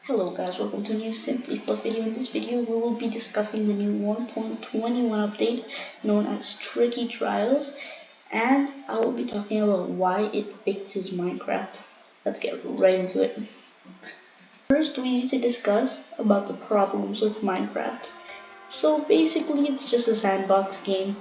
Hello guys, welcome to a new Simply Fluff video. In this video, we will be discussing the new 1.21 update known as Tricky Trials, and I will be talking about why it fixes Minecraft. Let's get right into it. First, we need to discuss about the problems with Minecraft. So basically, it's just a sandbox game.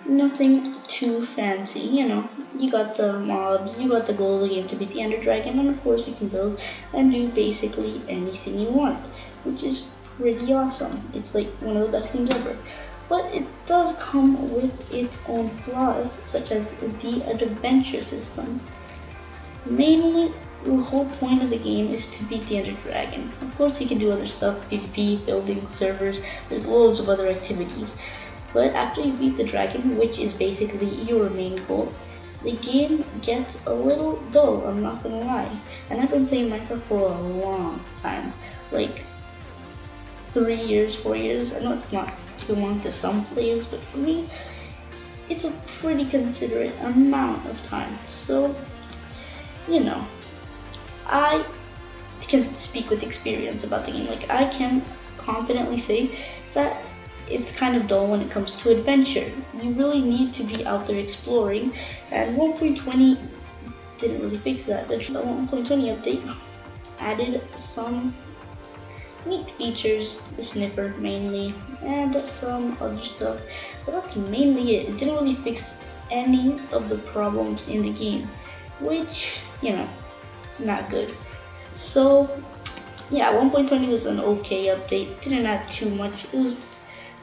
Nothing too fancy, you got the mobs, you got the goal of the game to beat the Ender Dragon, and of course you can build and do basically anything you want, which is pretty awesome. It's like one of the best games ever. But it does come with its own flaws, such as the adventure system. Mainly, the whole point of the game is to beat the Ender Dragon. Of course you can do other stuff, PvP, building servers, there's loads of other activities. But after you beat the dragon, which is basically your main goal, the game gets a little dull, I'm not gonna lie. And I've been playing Minecraft for a long time, like 3 years, 4 years. I know it's not too long to some players, but for me, it's a pretty considerate amount of time. So, I can speak with experience about the game. Like, I can confidently say that it's kind of dull when it comes to adventure. You really need to be out there exploring, and 1.20 didn't really fix that. The 1.20 update added some neat features, the sniffer mainly, and some other stuff, but that's mainly it. It didn't really fix any of the problems in the game, which, not good. So yeah, 1.20 was an okay update, didn't add too much. It was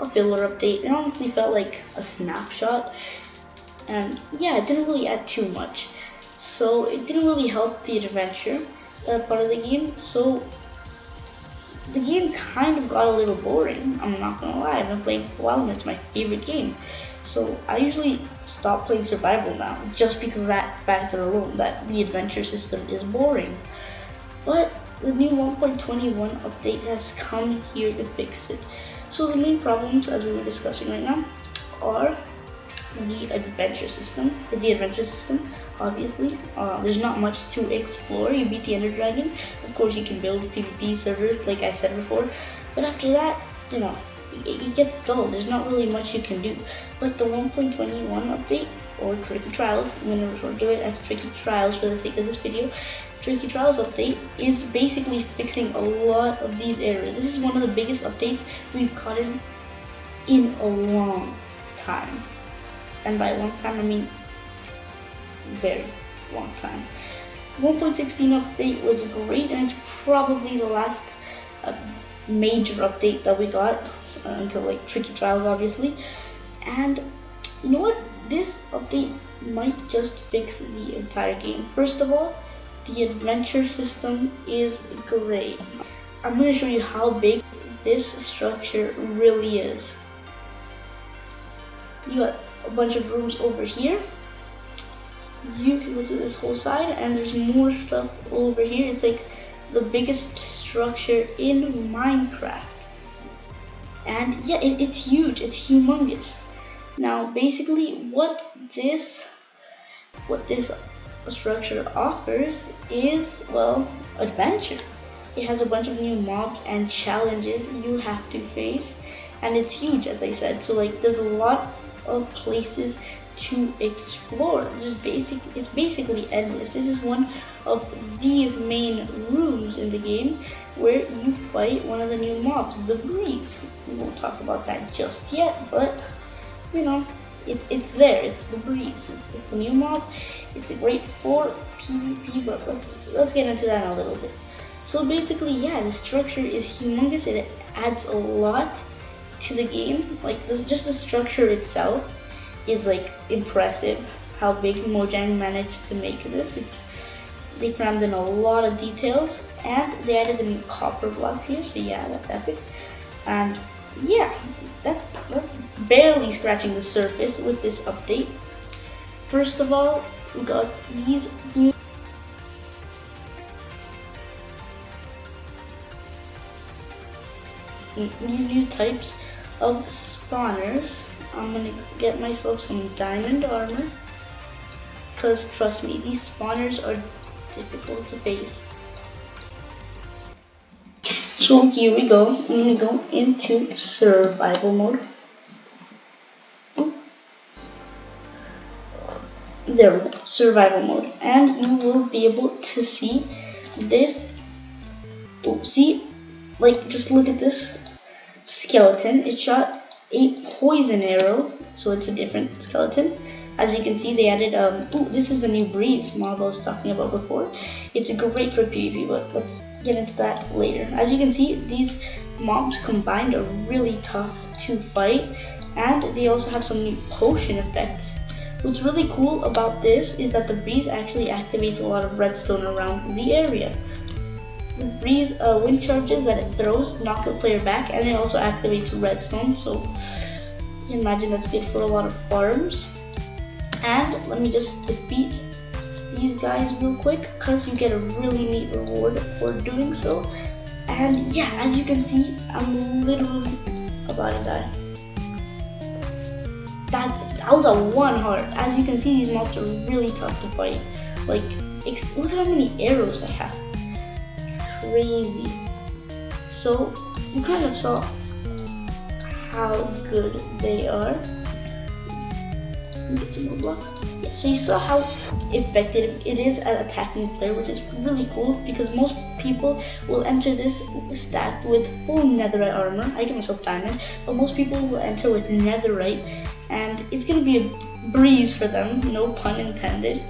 a filler update. It honestly felt like a snapshot, and yeah, it didn't really add too much, so it didn't really help the adventure part of the game. So the game kind of got a little boring, I'm not gonna lie. I've been playing for a while and it's my favorite game, so I usually stop playing survival now just because of that factor alone, that the adventure system is boring. But the new 1.21 update has come here to fix it. So the main problems, as we were discussing right now, are the adventure system. Obviously, there's not much to explore. You beat the Ender Dragon. Of course, you can build PvP servers, like I said before. But after that, it gets dull. There's not really much you can do. But the 1.21 update, or Tricky Trials, I'm going to refer to it as Tricky Trials for the sake of this video. Tricky Trials update is basically fixing a lot of these errors. This is one of the biggest updates we've gotten in a long time. And by long time, I mean very long time. 1.16 update was great, and it's probably the last major update that we got until like Tricky Trials, obviously. And you know what? This update might just fix the entire game. First of all, the adventure system is great. I'm going to show you how big this structure really is. You got a bunch of rooms over here. You can go to this whole side, and there's more stuff over here. It's like the biggest structure in Minecraft. And yeah, it's huge. It's humongous. Now, basically, what this structure offers is, well, adventure. It has a bunch of new mobs and challenges you have to face, and it's huge, as I said. So like, there's a lot of places to explore. It's basically endless. This is one of the main rooms in the game where you fight one of the new mobs, the breeze. We won't talk about that just yet, but it's there. It's the breeze. It's a new mob. It's great for PvP, but let's get into that in a little bit. So basically, yeah, the structure is humongous. It adds a lot to the game. Like, just the structure itself is like impressive. How big Mojang managed to make this. They crammed in a lot of details, and they added the new copper blocks here. So yeah, that's epic. And yeah, that's barely scratching the surface with this update. First of all, we got these new types of spawners. I'm gonna get myself some diamond armor, because trust me, these spawners are difficult to face. So here we go. I'm gonna go into survival mode. There we go, survival mode, and you will be able to see this. See, like, just look at this skeleton. It shot a poison arrow, so it's a different skeleton. As you can see, they added this is the new breeze mob I was talking about before. It's great for PvP, but let's get into that later. As you can see, these mobs combined are really tough to fight, and they also have some new potion effects. What's really cool about this is that the breeze actually activates a lot of redstone around the area. The breeze wind charges that it throws knock the player back, and it also activates redstone, so you can imagine that's good for a lot of farms. And let me just defeat these guys real quick, because you get a really neat reward for doing so. And yeah, as you can see, I'm literally about to die. That was a 1 heart. As you can see, these mobs are really tough to fight. Like, look at how many arrows I have. It's crazy. So you kind of saw how good they are. Get some more blocks. Yeah, so you saw how effective it is at attacking the player, which is really cool, because most people will enter this stacked with full netherite armor. I get myself diamond, but most people will enter with netherite, and it's gonna be a breeze for them, no pun intended,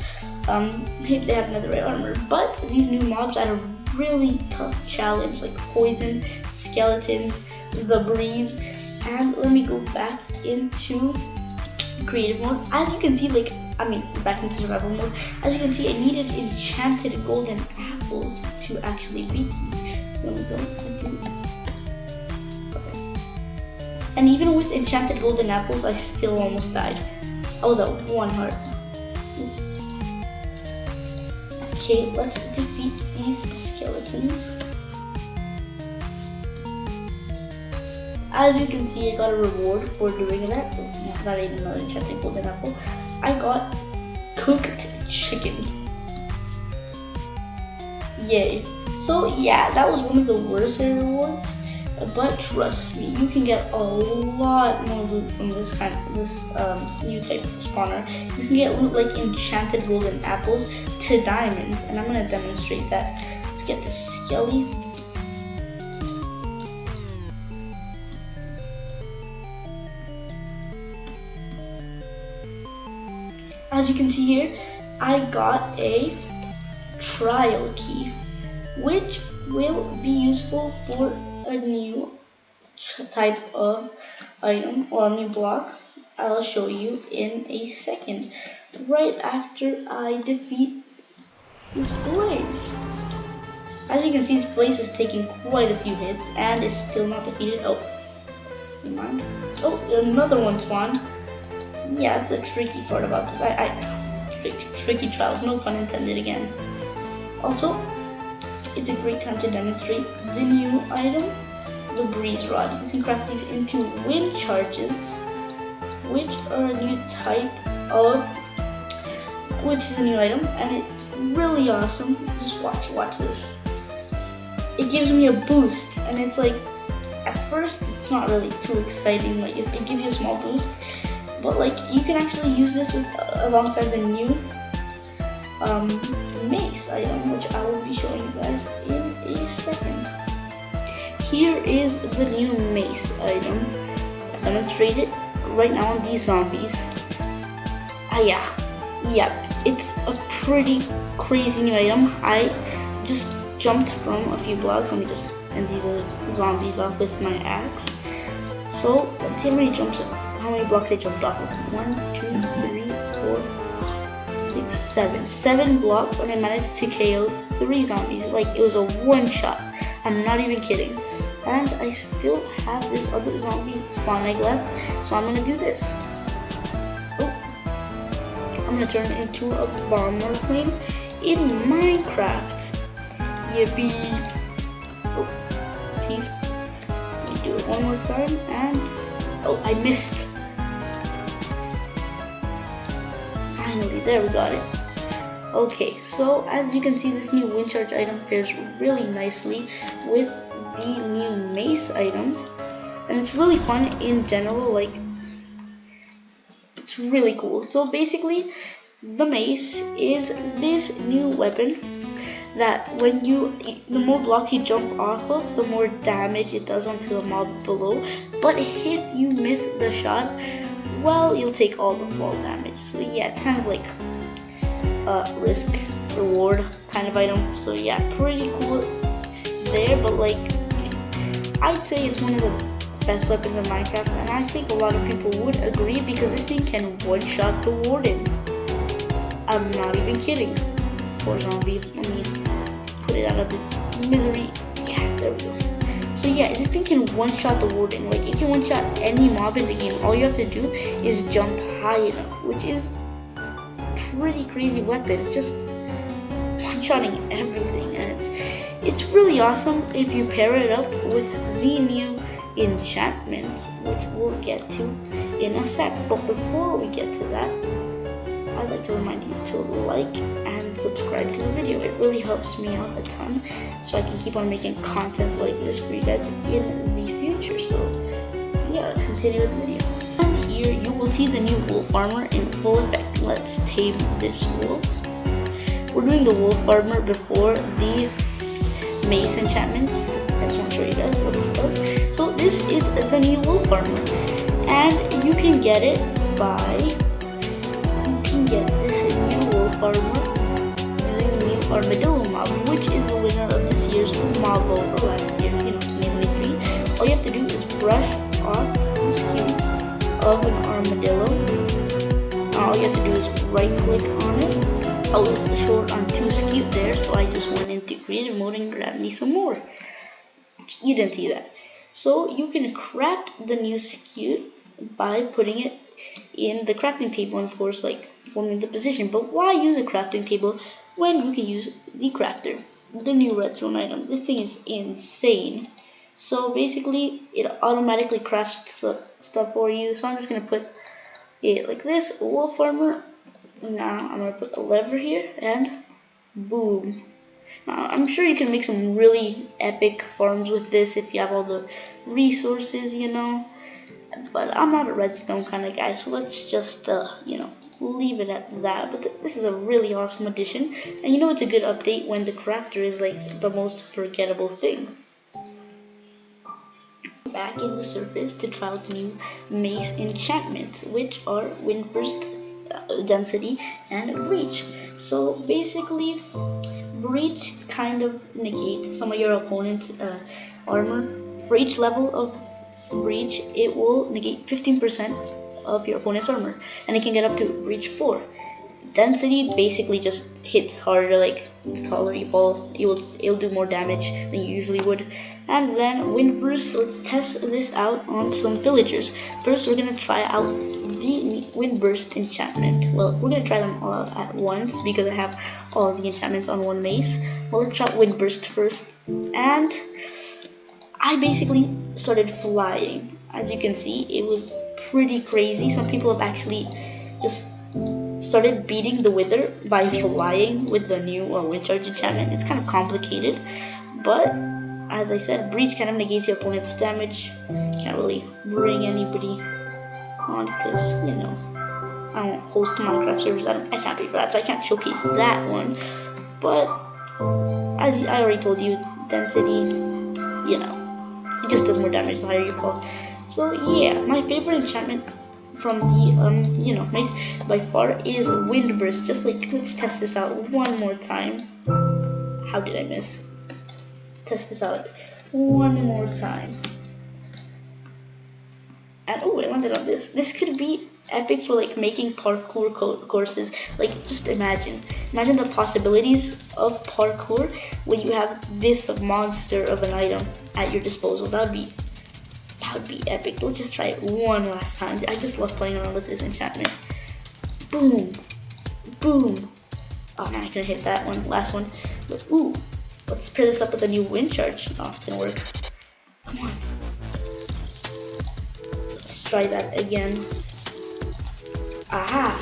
if they have netherite armor. But these new mobs add a really tough challenge, like poison, skeletons, the breeze. And let me go back into creative mode. As you can see, back into survival mode. As you can see, I needed enchanted golden apples to actually beat these. So let me go into, and even with enchanted golden apples, I still almost died. I was at 1 heart. Okay, let's defeat these skeletons. As you can see, I got a reward for doing that. Not even another enchanted golden apple. I got cooked chicken. Yay. So yeah, that was one of the worst rewards. But trust me, you can get a lot more loot from this new type of spawner. You can get loot like enchanted golden apples to diamonds, and I'm gonna demonstrate that. Let's get the skelly. As you can see here, I got a trial key, which will be useful for a new type of item or a new block. I'll show you in a second, right after I defeat this blaze. As you can see, this blaze is taking quite a few hits and is still not defeated. Oh, never mind. Oh, another one spawned. Yeah, it's a tricky part about this. Tricky trials, no pun intended again. Also, it's a great time to demonstrate the new item, the breeze rod. You can craft these into wind charges, which are a new type of, which is a new item, and it's really awesome. Just watch this. It gives me a boost, and it's like, at first it's not really too exciting. Like it gives you a small boost, but like you can actually use this with alongside the new mace item, which I will be showing you guys in a second. Here is the new mace item. I'll demonstrate it right now on these zombies. Yeah, it's a pretty crazy new item. I just jumped from a few blocks. Let me just end these zombies off with my axe. So let's see how many blocks I jumped off of. 1, 2, 3, 4, 5, 6, 7. 7 blocks, and I managed to KO 3 zombies. Like it was a one shot. I'm not even kidding. And I still have this other zombie spawn egg left, so I'm gonna do this. Oh, I'm gonna turn it into a bomber plane in Minecraft. Yippee! Oh, tease. Let me do it one more time, and oh, I missed. Finally, there we got it. Okay, so as you can see, this new wind charge item pairs really nicely with the item, and it's really fun in general. Like, it's really cool. So basically, the mace is this new weapon that when the more blocks you jump off of, the more damage it does onto the mob below. But if you miss the shot, well, you'll take all the fall damage. So yeah, it's kind of like a risk reward kind of item. So yeah, pretty cool there. But like, I'd say it's one of the best weapons in Minecraft, and I think a lot of people would agree because this thing can one-shot the warden. I'm not even kidding. Poor zombie. Let me put it out of its misery. Yeah, there we go. So yeah, this thing can one-shot the warden. Like, it can one-shot any mob in the game. All you have to do is jump high enough, which is pretty crazy weapon. It's just one-shotting everything, and it's really awesome if you pair it up with the new enchantments, which we'll get to in a sec. But before we get to that, I'd like to remind you to like and subscribe to the video. It really helps me out a ton, so I can keep on making content like this for you guys in the future. So yeah, let's continue with the video. And here you will see the new wolf armor in full effect. Let's tame this wolf. We're doing the wolf armor before the mace enchantments. I just want to show you guys what this does. So this is the new wolf armor, and you can get it by get this new wolf armor using the new armadillo mob, which is the winner of this year's mob vote, or last year's, 2023. All you have to do is brush off the skins of an armadillo. All you have to do is right click on it. I was short on 2 skew there, so I just went into creative mode and grabbed me some more. You didn't see that. So you can craft the new skew by putting it in the crafting table, and of course, like, forming the position. But why use a crafting table when you can use the crafter, the new redstone item? This thing is insane. So basically, it automatically crafts stuff for you. So I'm just gonna put it like this, wolf armor. Now I'm gonna put a lever here, and boom. Now I'm sure you can make some really epic farms with this if you have all the resources, But I'm not a redstone kind of guy, so let's just, leave it at that. But this is a really awesome addition, and it's a good update when the crafter is like the most forgettable thing. Back in the surface to try out the new mace enchantments, which are windburst, density, and breach. So basically, breach kind of negates some of your opponent's armor. For each level of breach, it will negate 15% of your opponent's armor, and it can get up to breach 4. Density basically just hits harder, like it's taller you fall, it'll do more damage than you usually would. And then windburst, let's test this out on some villagers. First, we're gonna try out the windburst enchantment. Well, we're gonna try them all out at once because I have all the enchantments on one mace. Well, let's try windburst first, and I basically started flying. As you can see, it was pretty crazy. Some people have actually just started beating the wither by flying with the new wind charge enchantment. It's kind of complicated, but as I said, breach kind of negates your opponent's damage. Can't really bring anybody on because, I don't host Minecraft servers. I can't pay for that, so I can't showcase that one. But as I already told you, density, it just does more damage the higher you fall. So yeah, my favorite enchantment from the mace by far is windburst. Just like, let's test this out one more time. How did I miss? Test this out one more time. And oh, I landed on this. This could be epic for like making parkour courses. Like, just imagine the possibilities of parkour when you have this monster of an item at your disposal. That would be epic. Let's just try it one last time. I just love playing around with this enchantment. Boom, boom. Oh man, I couldn't hit that one. Last one. But ooh, let's pair this up with a new wind charge. Oh, it didn't work. Come on. Let's try that again. Aha!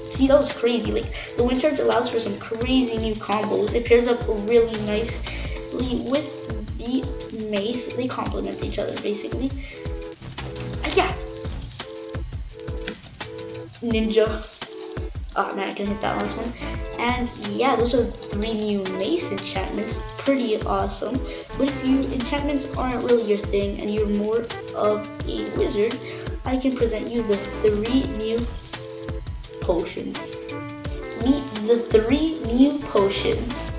See, that was crazy. Like, the wind charge allows for some crazy new combos. It pairs up really nicely with the mace. They complement each other basically. Yeah. Ninja. Oh man, I can hit that last one. And yeah, those are 3 new mace enchantments. Pretty awesome. But if you enchantments aren't really your thing and you're more of a wizard, I can present you the 3 new potions. Meet the 3 new potions.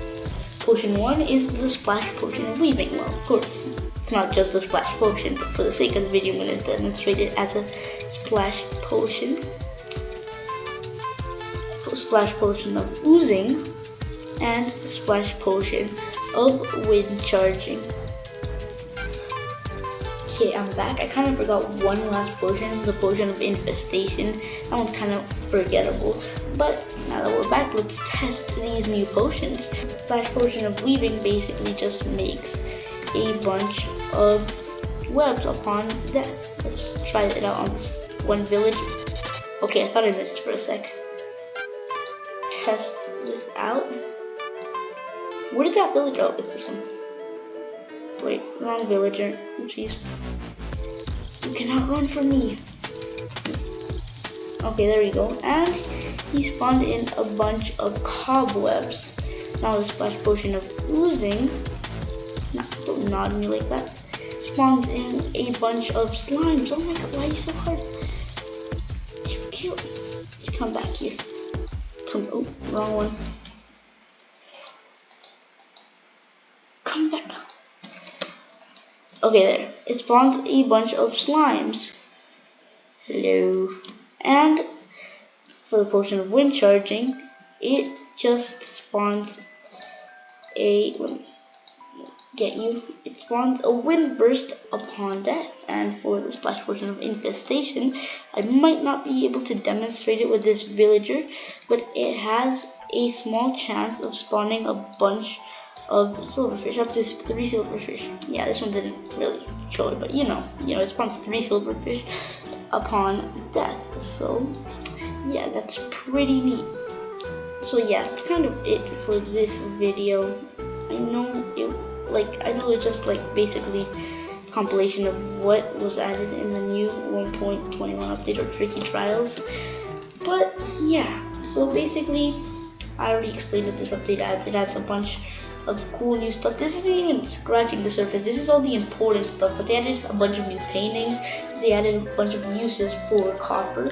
Potion 1 is the splash potion of weaving. Well, of course, it's not just a splash potion, but for the sake of the video, I'm going to demonstrate it as a splash potion. Splash potion of oozing and splash potion of wind charging. Okay, I'm back. I kind of forgot one last potion, the potion of infestation. That one's kind of forgettable. But now that we're back, let's test these new potions. Splash potion of weaving basically just makes a bunch of webs upon death. Let's try it out on this one village. Okay, I thought I missed for a sec. Test this out. Where did that village go? Oh, it's this one. Wait, wrong villager. Oopsies. You cannot run from me. Okay, there we go. And he spawned in a bunch of cobwebs. Now the splash potion of oozing. No, don't nod me like that. Spawns in a bunch of slimes. Oh my god, why are you so hard? Let's come back here. Oh, wrong one. Come back. Okay, there. It spawns a bunch of slimes. Hello. And for the potion of wind charging, it just spawns a... Let me get you. It spawns a wind burst upon death. And for the splash potion of infestation, I might not be able to demonstrate it with this villager, but it has a small chance of spawning a bunch of silverfish, up to 3 silverfish. Yeah, this one didn't really show it, but you know, it spawns 3 silverfish upon death. So yeah, that's pretty neat. So yeah, that's kind of it for this video. I know it's just like basically compilation of what was added in the new 1.21 update or tricky trials. But yeah, so basically I already explained what this update adds. It adds a bunch of cool new stuff. This isn't even scratching the surface. This is all the important stuff, but they added a bunch of new paintings. They added a bunch of uses for copper.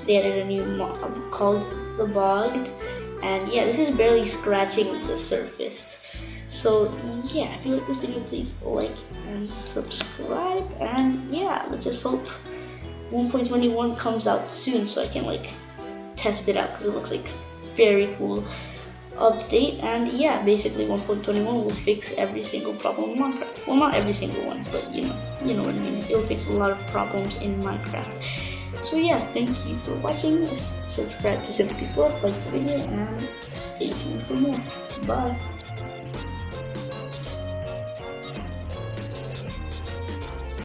They added a new mob called the Bogged, and yeah, this is barely scratching the surface. So yeah, if you like this video, please like and subscribe, and yeah, let's just hope 1.21 comes out soon so I can like test it out, because it looks like very cool update. And yeah, basically 1.21 will fix every single problem in Minecraft. Well, not every single one, but you know what I mean. It will fix a lot of problems in Minecraft. So yeah, thank you for watching. Subscribe to Simply Fluff, like the video, and stay tuned for more. Bye.